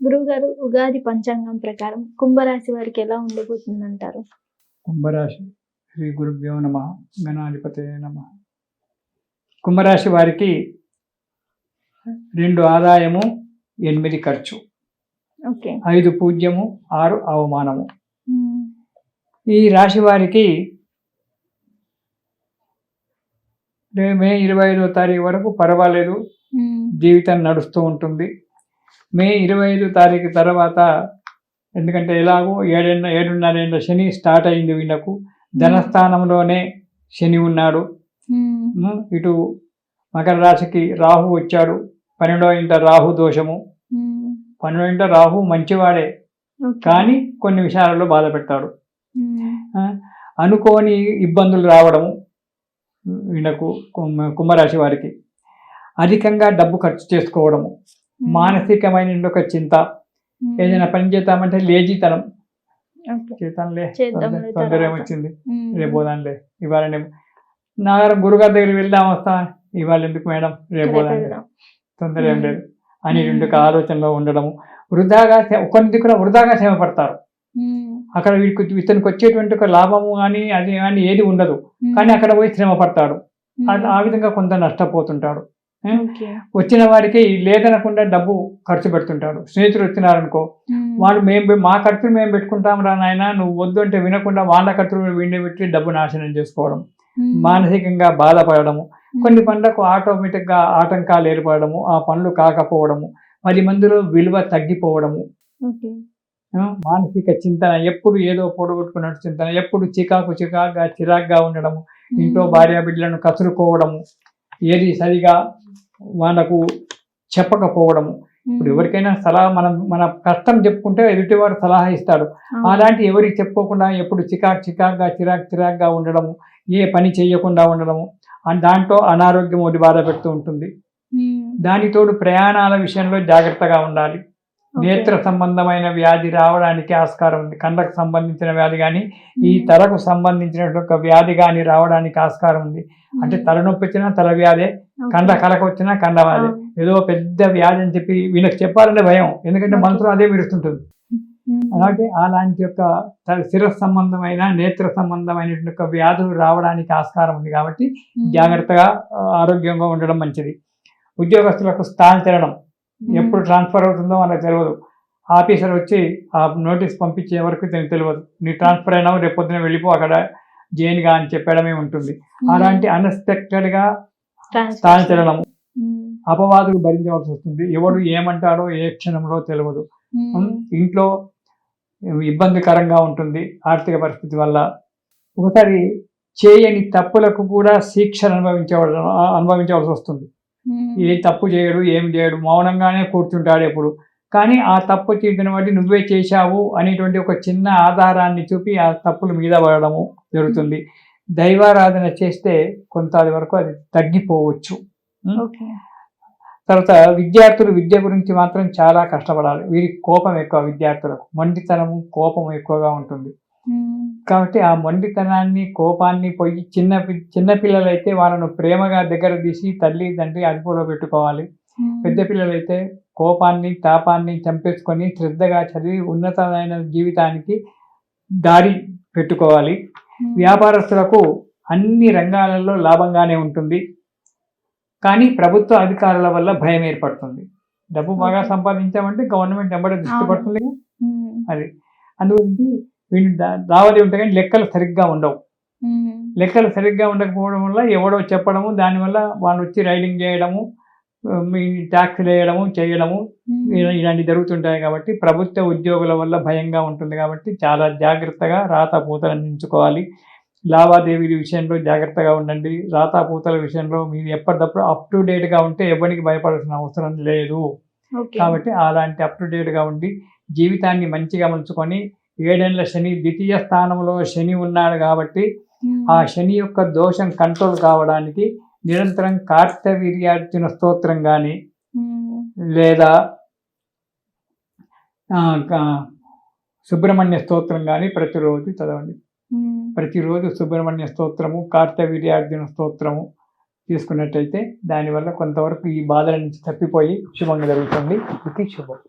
గురువుగారు, ఉగాది పంచాంగం ప్రకారం కుంభరాశి వారికి ఎలా ఉండబోతుందంటారు? కుంభరాశి. శ్రీ గురుభ్యో నమ. గణాధిపతయే నమ. కుంభరాశి వారికి 2 ఆదాయము, 8 ఖర్చు, ఓకే. 5 పూజ్యము, 6 అవమానము. హ్మ్. ఈ రాశి వారికి మే 25వ తారీఖు వరకు పర్వాలేదు, జీవితం నడుస్తూ ఉంటుంది. మే 25 తారీఖు తర్వాత, ఎందుకంటే ఎలాగో 7.5 ఏళ్ళ శని స్టార్ట్ అయింది వీళ్ళకు. ధనస్థానంలోనే శని ఉన్నాడు. ఇటు మకర రాశికి రాహు వచ్చాడు. 12వ ఇంట రాహు దోషము. 12వ ఇంట రాహు మంచివాడే, కానీ కొన్ని విషయాలలో బాధ పెడతాడు. అనుకోని ఇబ్బందులు రావడము వీళ్ళకు, కుంభరాశి వారికి అధికంగా డబ్బు ఖర్చు చేసుకోవడము, మానసికమైన ఒక చింత, ఏదైనా పని చేద్దామంటే లేజీతనం, చేద్దాంలే తొందర ఏమొచ్చింది, రేపు పోదాంలే, ఇవాళ నాగారం గురుగారి దగ్గరికి వెళ్దాం వస్తా, ఇవాళ ఎందుకు మేడం, రేపు పోదాంలే, తొందర ఏం లేదు అని 2 ఆలోచనలో ఉండడము. వృధాగా ఒకరి కూడా వృధాగా శ్రమ పడతారు. అక్కడ ఇతనికి వచ్చేటువంటి ఒక లాభము కానీ అది కానీ ఏది ఉండదు, కానీ అక్కడ పోయి శ్రమ పడతాడు. ఆ విధంగా కొంత నష్టపోతుంటాడు. వచ్చిన వారికి లేదనకుండా డబ్బు ఖర్చు పెడుతుంటాడు. స్నేహితులు వచ్చినారనుకో, వాళ్ళు మా ఖర్చులు మేము పెట్టుకుంటాం రా నాయన, నువ్వు వద్దు అంటే వినకుండా వాళ్ళ ఖర్చులు వీడిని పెట్టి డబ్బు నాశనం చేసుకోవడం, మానసికంగా బాధపడము, కొన్ని పనులకు ఆటోమేటిక్గా ఆటంకాలు ఏర్పడము, ఆ పనులు కాకపోవడము, 10 మందిలో విలువ తగ్గిపోవడము, మానసిక చింతన, ఎప్పుడు ఏదో పొడగొట్టుకున్నట్టు చింతన, ఎప్పుడు చిరాగ్గా ఉండడము, ఇంట్లో భార్య బిడ్డలను కసురుకోవడము, ఏది సరిగా వాళ్ళకు చెప్పకపోవడము. ఇప్పుడు ఎవరికైనా సలహా మన కష్టం చెప్పుకుంటే ఎదుటివారు సలహా ఇస్తాడు. అలాంటి ఎవరికి చెప్పుకోకుండా ఎప్పుడు చిరాగ్గా ఉండడము, ఏ పని చేయకుండా ఉండడము, దాంట్లో అనారోగ్యం ఒకటి బాధ పెడుతూ ఉంటుంది. దానితోడు ప్రయాణాల విషయంలో జాగ్రత్తగా ఉండాలి. నేత్ర సంబంధమైన వ్యాధి రావడానికి ఆస్కారం ఉంది. కళ్ళకు సంబంధించిన వ్యాధి కానీ, ఈ తలకు సంబంధించిన ఒక వ్యాధి కానీ రావడానికి ఆస్కారం ఉంది. అంటే తలనొప్పి వచ్చినా తల వ్యాధే, కళ్ళకు వచ్చినా కండ వ్యాధే, ఏదో పెద్ద వ్యాధి అని చెప్పి వీళ్ళకి చెప్పాలనే భయం, ఎందుకంటే మనసులో అదే విరుస్తుంటుంది. అలాగే అలాంటి యొక్క శిరస్సు సంబంధమైన నేత్ర సంబంధమైనటువంటి ఒక వ్యాధులు రావడానికి ఆస్కారం ఉంది. కాబట్టి జాగ్రత్తగా ఆరోగ్యంగా ఉండడం మంచిది. ఉద్యోగస్తులకు స్థానించడం, ఎప్పుడు ట్రాన్స్ఫర్ అవుతుందో మనకు తెలియదు. ఆఫీసర్ వచ్చి ఆ నోటీస్ పంపించే వరకు తెలియదు, నీ ట్రాన్స్ఫర్ అయినావు, రేపు పొద్దున వెళ్ళిపో అక్కడ జైన్గా అని చెప్పడమే ఉంటుంది. అలాంటి అన్ఎక్స్పెక్టెడ్గా స్థానించడము, అపవాదులు భరించవలసి వస్తుంది. ఎవడు ఏమంటాడో ఏ క్షణంలో తెలియదు. ఇంట్లో ఇబ్బందికరంగా ఉంటుంది ఆర్థిక పరిస్థితి వల్ల. ఒకసారి చేయని తప్పులకు కూడా శిక్షను అనుభవించవలసి వస్తుంది. ఏ తప్పు చేయడు, ఏం చేయడు, మౌనంగానే కూర్చుంటాడు ఎప్పుడు. కానీ ఆ తప్పు చేసిన వాటి నువ్వే చేశావు అనేటువంటి ఒక చిన్న ఆధారాన్ని చూపి ఆ తప్పుల మీద పడడము జరుగుతుంది. దైవారాధన చేస్తే కొంత వరకు అది తగ్గిపోవచ్చు. తర్వాత విద్యార్థులు విద్య గురించి మాత్రం చాలా కష్టపడాలి. వీరికి కోపం ఎక్కువ, విద్యార్థులకు మొండితనము, కోపం ఎక్కువగా ఉంటుంది. కాబట్టి ఆ మొండితనాన్ని, కోపాన్ని పోయి చిన్న పిల్లలైతే వాళ్ళను ప్రేమగా దగ్గర తీసి తల్లి తండ్రి అదుపులో పెట్టుకోవాలి. పెద్ద పిల్లలైతే కోపాన్ని, తాపాన్ని చంపేసుకొని శ్రద్ధగా చదివి ఉన్నతమైన జీవితానికి దారి పెట్టుకోవాలి. వ్యాపారస్తులకు అన్ని రంగాలలో లాభంగానే ఉంటుంది, కానీ ప్రభుత్వ అధికారుల వల్ల భయం ఏర్పడుతుంది. డబ్బు బాగా సంపాదించామంటే గవర్నమెంట్ వెంబడే దృష్టి పడుతుంది. అది అందుగురించి వీళ్ళు దావది ఉంటాయి, కానీ లెక్కలు సరిగ్గా ఉండవు. లెక్కలు సరిగ్గా ఉండకపోవడం వల్ల ఎవడో చెప్పడము, దానివల్ల వాళ్ళు వచ్చి రైడింగ్ చేయడము, మీ ట్యాక్స్లు వేయడము చేయడము ఇలాంటివి జరుగుతుంటాయి. కాబట్టి ప్రభుత్వ ఉద్యోగుల వల్ల భయంగా ఉంటుంది. కాబట్టి చాలా జాగ్రత్తగా రాతపూతలను ఎంచుకోవాలి. లావాదేవీల విషయంలో జాగ్రత్తగా ఉండండి. రాతపూతల విషయంలో మీరు ఎప్పటికప్పుడు అప్ టు డేట్గా ఉంటే ఎవరికి భయపడాల్సిన అవసరం లేదు. కాబట్టి అలాంటి అప్ టు డేట్గా ఉండి జీవితాన్ని మంచిగా మలుచుకొని, 7 ఏళ్ల శని ద్వితీయ స్థానంలో శని ఉన్నాడు కాబట్టి ఆ శని యొక్క దోషం కంట్రోల్ కావడానికి నిరంతరం కార్తవీర్యార్జున స్తోత్రం కానీ లేదా సుబ్రహ్మణ్య స్తోత్రం కానీ ప్రతిరోజు చదవండి. ప్రతిరోజు సుబ్రహ్మణ్య స్తోత్రము, కార్తవీర్యార్జున స్తోత్రము తీసుకున్నట్టయితే దానివల్ల కొంతవరకు ఈ బాధల నుంచి తప్పిపోయి శుభంగా జరుగుతుంది. ఇది శుభం.